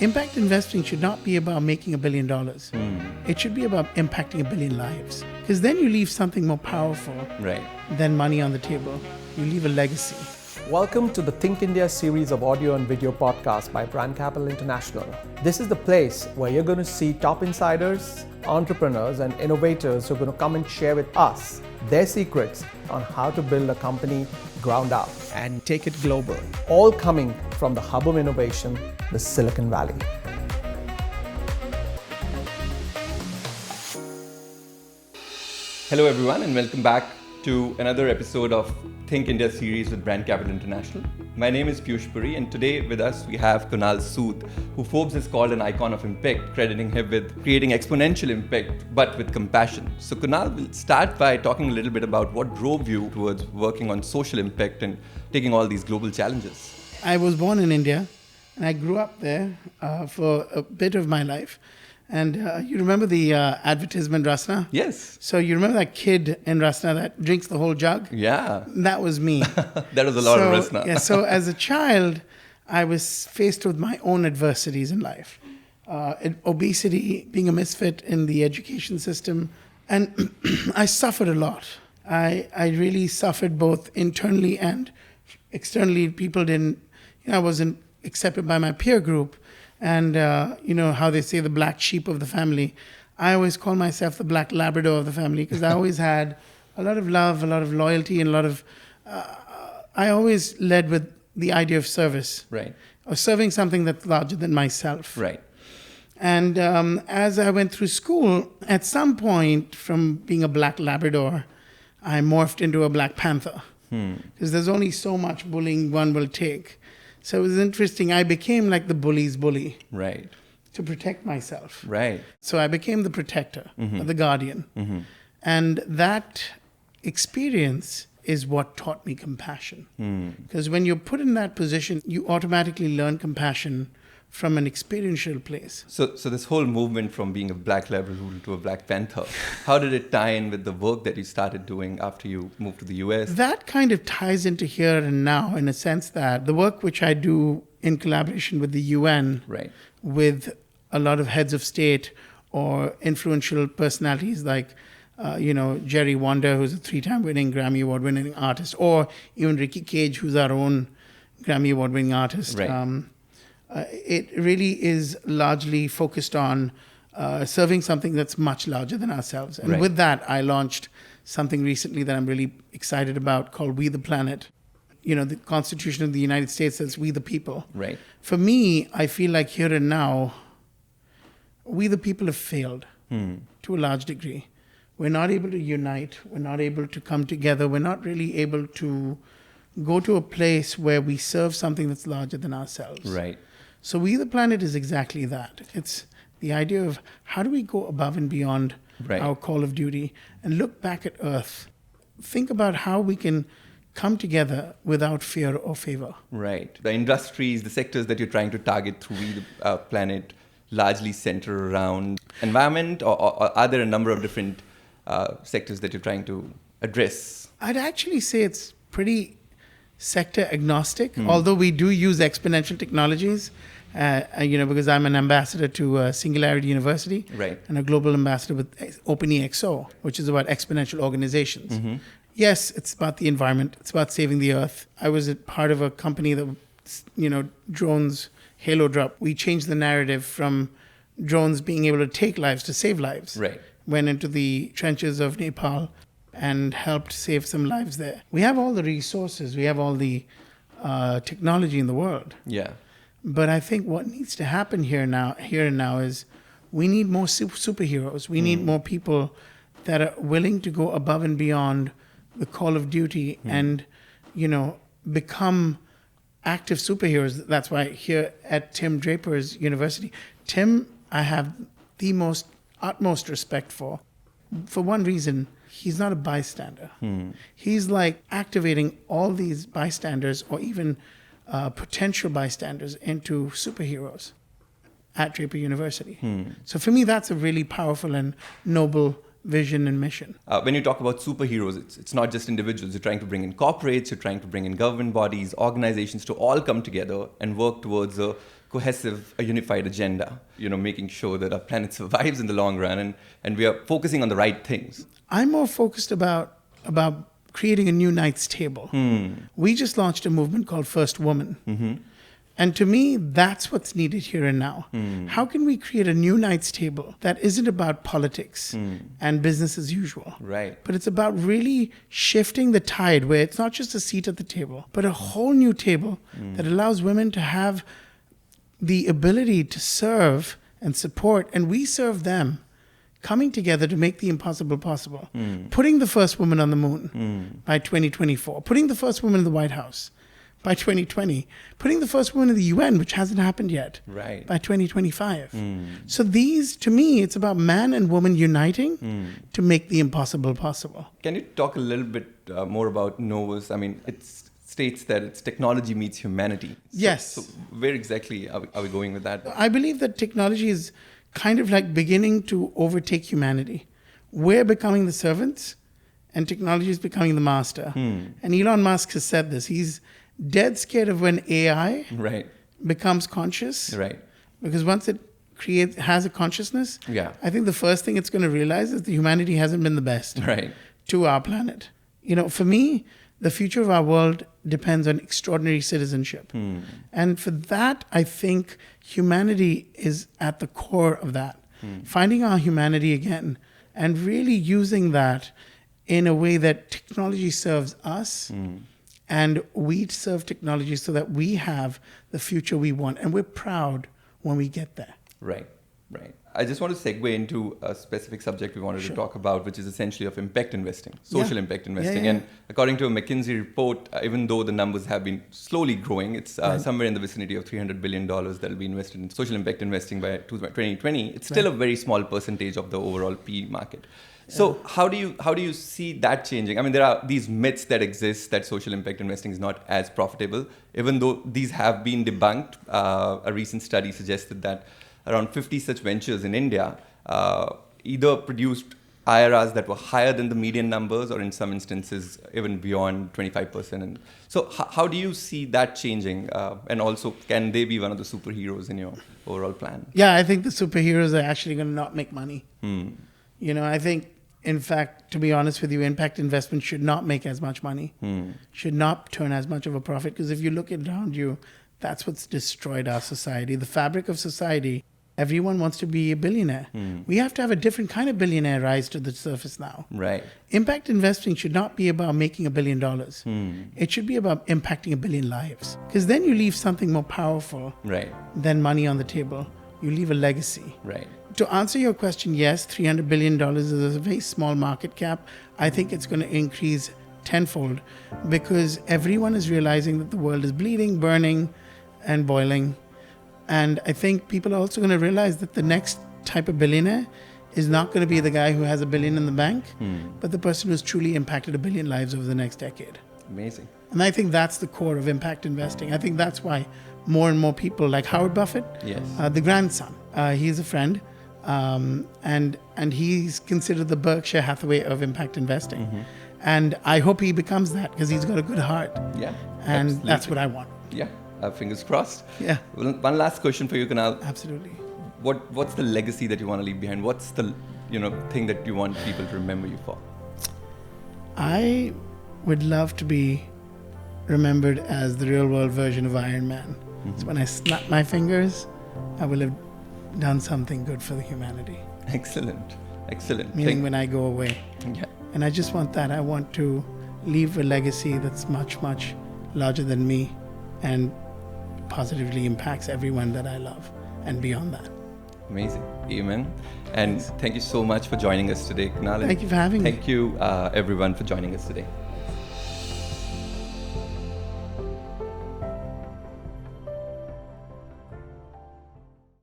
Impact investing should not be about making $1 billion. It should be about impacting 1 billion lives. Because then you leave something more powerful than money on the table. You leave a legacy. Welcome to the Think India series of audio and video podcasts by Brand Capital International. This is the place where you're going to see top insiders, entrepreneurs, and innovators who are going to come and share with us their secrets on how to build a company ground up And take it global. all coming from the hub of innovation, the Silicon Valley. Hello everyone and welcome back to another episode of Think India series with Brand Capital International. My name is Piyush Puri and today with us we have Kunal Sood, who Forbes has called an icon of impact, crediting him with creating exponential impact but with compassion. So Kunal, will start by talking a little bit about what drove you towards working on social impact and taking all these global challenges. I was born in India and I grew up there for a bit of my life. And you remember the advertisement Rasna? Yes. So you remember that kid in Rasna that drinks the whole jug? Yeah. That was me. That was a lot of Rasna. Yeah, so as a child, I was faced with my own adversities in life. Obesity, being a misfit in the education system. And I suffered a lot. I really suffered both internally and externally. People didn't, I wasn't accepted by my peer group. And, how they say the black sheep of the family. I always call myself the black Labrador of the family because I always had a lot of love, a lot of loyalty, and a lot of... I always led with the idea of service. Right. Or serving something that's larger than myself. Right. And as I went through school, at some point from being a black Labrador, I morphed into a Black Panther. Because there's only so much bullying one will take. So it was interesting. I became like the bully's bully. Right. To protect myself. Right. So I became the protector, or the guardian. And that experience is what taught me compassion. Because when you're put in that position, you automatically learn compassion from an experiential place. So this whole movement from being a Black Labrador to a Black Panther, how did it tie in with the work that you started doing after you moved to the US? That kind of ties into here and now in a sense that the work which I do in collaboration with the UN, with a lot of heads of state or influential personalities like, Jerry Wonder, who's a 3-time winning Grammy Award-winning artist, or even Ricky Cage, who's our own Grammy Award-winning artist. Right. It really is largely focused on serving something that's much larger than ourselves. And with that, I launched something recently that I'm really excited about called We the Planet. The Constitution of the United States says we the people. Right. For me, I feel like here and now, we the people have failed to a large degree. We're not able to unite. We're not able to come together. We're not really able to go to a place where we serve something that's larger than ourselves. Right. So We the Planet is exactly that. It's the idea of how do we go above and beyond our call of duty and look back at Earth. Think about how we can come together without fear or favor. Right. The industries, the sectors that you're trying to target through We the Planet largely center around environment, or are there a number of different sectors that you're trying to address? I'd actually say it's pretty sector agnostic, although we do use exponential technologies, because I'm an ambassador to Singularity University and a global ambassador with OpenEXO, which is about exponential organizations. Yes, it's about the environment. It's about saving the earth. I was a part of a company that, drones, Halo Drop. We changed the narrative from drones being able to take lives to save lives. Right. Went into the trenches of Nepal and helped save some lives there. We have all the resources. We have all the technology in the world. Yeah. But I think what needs to happen here and now is we need more superheroes. We need more people that are willing to go above and beyond the call of duty and, become active superheroes. That's why here at Tim Draper's University, Tim, I have the utmost respect for one reason. He's not a bystander. He's like activating all these bystanders or even potential bystanders into superheroes at Draper University. So for me, that's a really powerful and noble vision and mission. When you talk about superheroes, it's not just individuals. You're trying to bring in corporates, you're trying to bring in government bodies, organizations to all come together and work towards a cohesive, a unified agenda, making sure that our planet survives in the long run and we are focusing on the right things. I'm more focused about creating a new Knights Table. We just launched a movement called First Woman. Mm-hmm. And to me, that's what's needed here and now. How can we create a new Knights Table that isn't about politics and business as usual? Right. But it's about really shifting the tide where it's not just a seat at the table, but a whole new table that allows women to have the ability to serve and support, and we serve them, coming together to make the impossible possible. Putting the first woman on the moon by 2024, putting the first woman in the White House by 2020, putting the first woman in the UN, which hasn't happened yet, right, by 2025. So these, to me, it's about man and woman uniting to make the impossible possible. Can you talk a little bit more about Novus? I mean, it states that it's technology meets humanity. Yes. So where exactly are we going with that? I believe that technology is kind of like beginning to overtake humanity. We're becoming the servants and technology is becoming the master. And Elon Musk has said this. He's dead scared of when AI becomes conscious. Right. Because once it has a consciousness, I think the first thing it's going to realize is that humanity hasn't been the best to our planet. For me, the future of our world depends on extraordinary citizenship. And for that, I think humanity is at the core of that. Finding our humanity again and really using that in a way that technology serves us and we serve technology so that we have the future we want. And we're proud when we get there. Right. I just want to segue into a specific subject we wanted to talk about, which is essentially of impact investing, social impact investing. And according to a McKinsey report, even though the numbers have been slowly growing, it's somewhere in the vicinity of $300 billion that will be invested in social impact investing by 2020. It's still a very small percentage of the overall PE market. So how do you see that changing? I mean, there are these myths that exist that social impact investing is not as profitable, even though these have been debunked. A recent study suggested that around 50 such ventures in India either produced IRRs that were higher than the median numbers or in some instances even beyond 25%. And so how do you see that changing? And also, can they be one of the superheroes in your overall plan? Yeah, I think the superheroes are actually going to not make money. I think, in fact, to be honest with you, impact investment should not make as much money, should not turn as much of a profit. Because if you look around you, that's what's destroyed our society. The fabric of society, everyone wants to be a billionaire. We have to have a different kind of billionaire rise to the surface now. Right. Impact investing should not be about making $1 billion. It should be about impacting 1 billion lives. Because then you leave something more powerful than money on the table. You leave a legacy. Right. To answer your question, yes, $300 billion is a very small market cap. I think it's going to increase tenfold because everyone is realizing that the world is bleeding, burning, and boiling. And I think people are also going to realize that the next type of billionaire is not going to be the guy who has $1 billion in the bank, but the person who's truly impacted 1 billion lives over the next decade. Amazing. And I think that's the core of impact investing. I think that's why more and more people like Howard Buffett, the grandson, he's a friend, and he's considered the Berkshire Hathaway of impact investing. And I hope he becomes that because he's got a good heart. Yeah, and absolutely. That's what I want. Yeah, fingers crossed. Yeah. Well, one last question for you, Kunal. Absolutely. What's the legacy that you want to leave behind? What's the thing that you want people to remember you for? I would love to be remembered as the real world version of Iron Man. So when I snap my fingers, I will have done something good for the humanity. Excellent. Meaning when I go away. Yeah. And I just want that. I want to leave a legacy that's much, much larger than me and positively impacts everyone that I love and beyond that. Amazing. Amen. And thank you so much for joining us today, Kunal. Thank you for having me. Thank you, everyone, for joining us today.